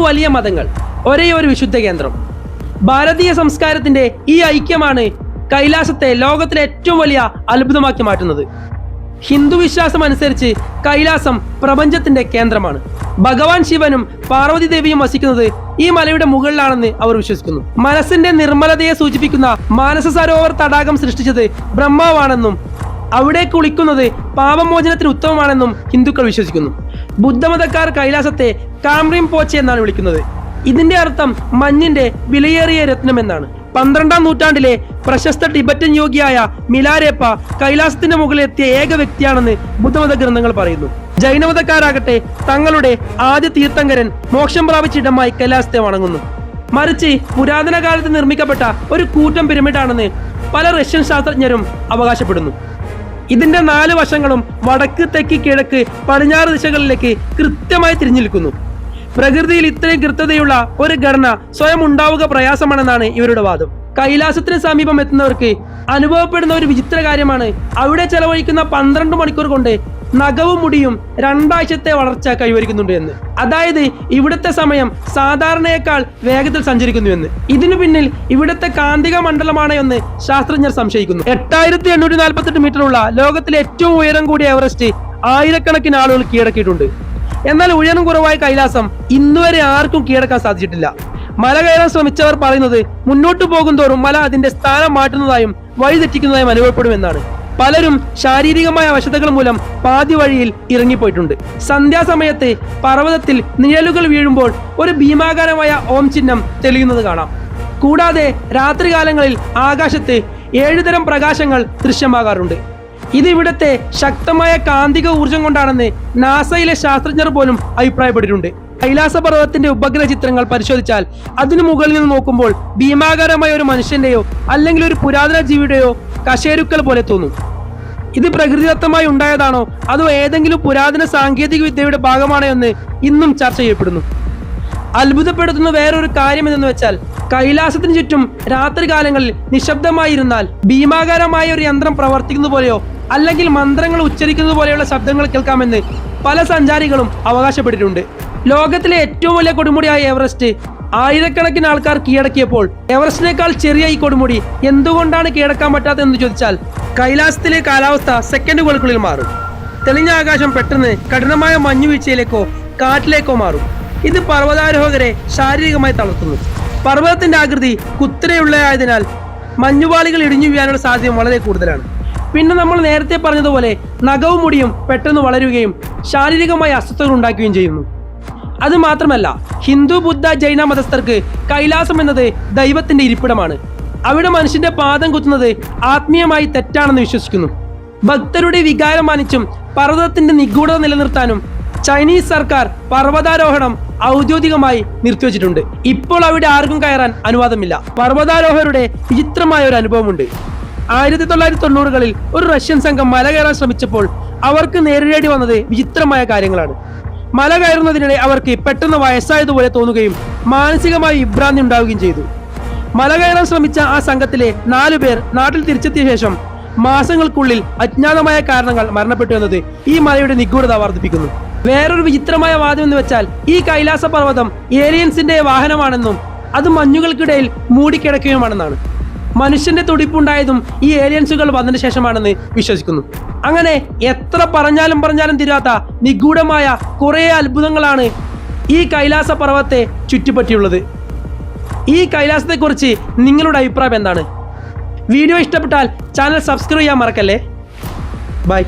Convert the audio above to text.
വലിയ മതങ്ങൾ, ഒരേ ഒരു വിശുദ്ധ കേന്ദ്രം. ഭാരതീയ സംസ്കാരത്തിന്റെ ഈ ഐക്യമാണ് കൈലാസത്തെ ലോകത്തിലെ ഏറ്റവും വലിയ അത്ഭുതമാക്കി മാറ്റുന്നത്. ഹിന്ദു വിശ്വാസം അനുസരിച്ച് കൈലാസം പ്രപഞ്ചത്തിന്റെ കേന്ദ്രമാണ്. ഭഗവാൻ ശിവനും പാർവതി ദേവിയും വസിക്കുന്നത് ഈ മലയുടെ മുകളിലാണെന്ന് അവർ വിശ്വസിക്കുന്നു. മനസ്സിന്റെ നിർമ്മലതയെ സൂചിപ്പിക്കുന്ന മാനസ സരോവർ തടാകം സൃഷ്ടിച്ചത് ബ്രഹ്മാവാണെന്നും അവിടെ കുളിക്കുന്നത് പാപമോചനത്തിന് ഉത്തമമാണെന്നും ഹിന്ദുക്കൾ വിശ്വസിക്കുന്നു. ബുദ്ധമതക്കാർ കൈലാസത്തെ കാംറിം പോച്ച എന്നാണ് വിളിക്കുന്നത്. ഇതിന്റെ അർത്ഥം മഞ്ഞിന്റെ വിലയേറിയ രത്നം എന്നാണ്. 12ാം നൂറ്റാണ്ടിലെ പ്രശസ്ത ടിബറ്റൻ യോഗിയായ മിലാരേപ്പ കൈലാസത്തിന്റെ മുകളിലെത്തിയ ഏക വ്യക്തിയാണെന്ന് ബുദ്ധമത ഗ്രന്ഥങ്ങൾ പറയുന്നു. ജൈനമതക്കാരാകട്ടെ തങ്ങളുടെ ആദ്യ തീർത്ഥങ്കരൻ മോക്ഷം പ്രാപിച്ച ഇടമായി കൈലാസത്തെ വണങ്ങുന്നു. മറിച്ച് പുരാതന കാലത്ത് നിർമ്മിക്കപ്പെട്ട ഒരു കൂറ്റൻ പിരമിഡാണെന്ന് പല റഷ്യൻ ശാസ്ത്രജ്ഞരും അവകാശപ്പെടുന്നു. ഇതിന്റെ 4 വശങ്ങളും വടക്ക്, തെക്ക്, കിഴക്ക്, പടിഞ്ഞാറ് ദിശകളിലേക്ക് കൃത്യമായി തിരിഞ്ഞു നിൽക്കുന്നു. പ്രകൃതിയിൽ ഇത്രയും കൃത്യതയുള്ള ഒരു ഘടന സ്വയം ഉണ്ടാവുക പ്രയാസമാണെന്നാണ് ഇവരുടെ വാദം. കൈലാസത്തിന് സമീപം എത്തുന്നവർക്ക് അനുഭവപ്പെടുന്ന ഒരു വിചിത്ര കാര്യമാണ് അവിടെ ചെലവഴിക്കുന്ന 12 മണിക്കൂർ കൊണ്ട് നഖവും മുടിയും 2 ആഴ്ചത്തെ വളർച്ച കൈവരിക്കുന്നുണ്ട് എന്ന്. അതായത് ഇവിടുത്തെ സമയം സാധാരണയേക്കാൾ വേഗത്തിൽ സഞ്ചരിക്കുന്നുവെന്ന്. ഇതിനു പിന്നിൽ ഇവിടുത്തെ കാന്തിക മണ്ഡലമാണ് എന്ന് ശാസ്ത്രജ്ഞർ സംശയിക്കുന്നു. 8848 മീറ്ററുള്ള ലോകത്തിലെ ഏറ്റവും ഉയരം കൂടിയ എവറസ്റ്റ് ആയിരക്കണക്കിന് ആളുകൾ കീഴടക്കിയിട്ടുണ്ട്. എന്നാൽ ഉയരം കുറവായ കൈലാസം ഇന്നുവരെ ആർക്കും കീഴടക്കാൻ സാധിച്ചിട്ടില്ല. മല കയറാൻ ശ്രമിച്ചവർ പറയുന്നത് മുന്നോട്ട് പോകും തോറും മല അതിന്റെ സ്ഥാനം മാറ്റുന്നതായും വഴിതെറ്റിക്കുന്നതായും അനുഭവപ്പെടുമെന്നാണ്. പലരും ശാരീരികമായ അവശതകൾ മൂലം പാതി വഴിയിൽ ഇറങ്ങിപ്പോയിട്ടുണ്ട്. സന്ധ്യാസമയത്ത് പർവ്വതത്തിൽ നിഴലുകൾ വീഴുമ്പോൾ ഒരു ഭീമാകാരമായ ഓം ചിഹ്നം തെളിയുന്നത് കാണാം. കൂടാതെ രാത്രികാലങ്ങളിൽ ആകാശത്ത് 7 തരം പ്രകാശങ്ങൾ ദൃശ്യമാകാറുണ്ട്. ഇത് ഇവിടുത്തെ ശക്തമായ കാന്തിക ഊർജം കൊണ്ടാണെന്ന് നാസയിലെ ശാസ്ത്രജ്ഞർ പോലും അഭിപ്രായപ്പെട്ടിട്ടുണ്ട്. കൈലാസ പർവ്വതത്തിന്റെ ഉപഗ്രഹ ചിത്രങ്ങൾ പരിശോധിച്ചാൽ അതിനു മുകളിൽ നിന്ന് നോക്കുമ്പോൾ ഭീമാകാരമായ ഒരു മനുഷ്യന്റെയോ അല്ലെങ്കിൽ ഒരു പുരാതന ജീവിയുടെയോ കശേരുക്കൾ പോലെ തോന്നും. ഇത് പ്രകൃതിദത്തമായി ഉണ്ടായതാണോ അതോ ഏതെങ്കിലും പുരാതന സാങ്കേതിക വിദ്യയുടെ ഭാഗമാണോ എന്ന് ഇന്നും ചർച്ച ചെയ്യപ്പെടുന്നു. അത്ഭുതപ്പെടുത്തുന്ന വേറൊരു കാര്യം എന്തെന്ന് വെച്ചാൽ കൈലാസത്തിന് ചുറ്റും രാത്രികാലങ്ങളിൽ നിശബ്ദമായിരുന്നാൽ ഭീമാകാരമായ ഒരു യന്ത്രം പ്രവർത്തിക്കുന്നത് പോലെയോ അല്ലെങ്കിൽ മന്ത്രങ്ങൾ ഉച്ചരിക്കുന്നത് പോലെയുള്ള ശബ്ദങ്ങൾ കേൾക്കാമെന്ന് പല സഞ്ചാരികളും അവകാശപ്പെട്ടിട്ടുണ്ട്. ലോകത്തിലെ ഏറ്റവും വലിയ കൊടുമുടിയായ എവറസ്റ്റ് ആയിരക്കണക്കിന് ആൾക്കാർ കീഴടക്കിയപ്പോൾ എവറസ്റ്റിനേക്കാൾ ചെറിയ ഈ കൊടുമുടി എന്തുകൊണ്ടാണ് കീഴടക്കാൻ പറ്റാത്തതെന്ന് ചോദിച്ചാൽ കൈലാസത്തിലെ കാലാവസ്ഥ സെക്കൻഡുകൾക്കുള്ളിൽ മാറും. തെളിഞ്ഞ ആകാശം പെട്ടെന്ന് കഠിനമായ മഞ്ഞുവീഴ്ചയിലേക്കോ കാറ്റിലേക്കോ മാറും. ഇത് പർവ്വതാരോഹകരെ ശാരീരികമായി തളർത്തുന്നു. പർവ്വതത്തിന്റെ ആകൃതി കുത്തനെയുള്ളതായതിനാൽ മഞ്ഞുപാളികൾ ഇടിഞ്ഞു വീഴാനുള്ള സാധ്യത വളരെ കൂടുതലാണ്. പിന്നെ നമ്മൾ നേരത്തെ പറഞ്ഞതുപോലെ നഖവും മുടിയും പെട്ടെന്ന് വളരുകയും ശാരീരികമായ അസ്വസ്ഥതകൾ ഉണ്ടാക്കുകയും ചെയ്യുന്നു. അത് മാത്രമല്ല ഹിന്ദു, ബുദ്ധ, ജൈന മതസ്ഥർക്ക് കൈലാസം എന്നത് ദൈവത്തിന്റെ ഇരിപ്പിടമാണ്. അവിടെ മനുഷ്യന്റെ പാദം കുത്തുന്നത് ആത്മീയമായി തെറ്റാണെന്ന് വിശ്വസിക്കുന്നു. ഭക്തരുടെ വികാരം മാനിച്ചും പർവ്വതത്തിന്റെ നിഗൂഢത നിലനിർത്താനും ചൈനീസ് സർക്കാർ പർവ്വതാരോഹണം ഔദ്യോഗികമായി നിർത്തിവെച്ചിട്ടുണ്ട്. ഇപ്പോൾ അവിടെ ആർക്കും കയറാൻ അനുവാദമില്ല. പർവ്വതാരോഹരുടെ വിചിത്രമായ ഒരു അനുഭവമുണ്ട്. 1990കളിൽ ഒരു റഷ്യൻ സംഘം മല കയറാൻ ശ്രമിച്ചപ്പോൾ അവർക്ക് നേരിടേണ്ടി വന്നത് വിചിത്രമായ കാര്യങ്ങളാണ്. മല കയറുന്നതിനിടെ അവർക്ക് പെട്ടെന്ന് വയസ്സായതുപോലെ തോന്നുകയും മാനസികമായി വിഭ്രാന്തി ഉണ്ടാവുകയും ചെയ്തു. മല കയറാൻ ശ്രമിച്ച ആ സംഘത്തിലെ 4 പേർ നാട്ടിൽ തിരിച്ചെത്തിയ ശേഷം മാസങ്ങൾക്കുള്ളിൽ അജ്ഞാതമായ കാരണങ്ങൾ മരണപ്പെട്ടു എന്നത് ഈ മലയുടെ നിഗൂഢത വർദ്ധിപ്പിക്കുന്നു. വേറൊരു വിചിത്രമായ വാദം എന്ന് വെച്ചാൽ ഈ കൈലാസ പർവ്വതം ഏലിയൻസിന്റെ വാഹനമാണെന്നും അത് മഞ്ഞുകൾക്കിടയിൽ മൂടിക്കിടക്കുകയുമാണെന്നാണ്. മനുഷ്യന്റെ തുടിപ്പുണ്ടായതും ഈ ഏലിയൻസുകൾ വന്നതിന് ശേഷമാണെന്ന് വിശ്വസിക്കുന്നു. അങ്ങനെ എത്ര പറഞ്ഞാലും തീരാത്ത നിഗൂഢമായ കുറെ അത്ഭുതങ്ങളാണ് ഈ കൈലാസ പർവ്വതത്തെ ചുറ്റിപ്പറ്റിയുള്ളത്. ഈ കൈലാസത്തെക്കുറിച്ച് നിങ്ങളുടെ അഭിപ്രായം എന്താണ്? വീഡിയോ ഇഷ്ടപ്പെട്ടാൽ ചാനൽ സബ്സ്ക്രൈബ് ചെയ്യാൻ മറക്കല്ലേ. ബൈ.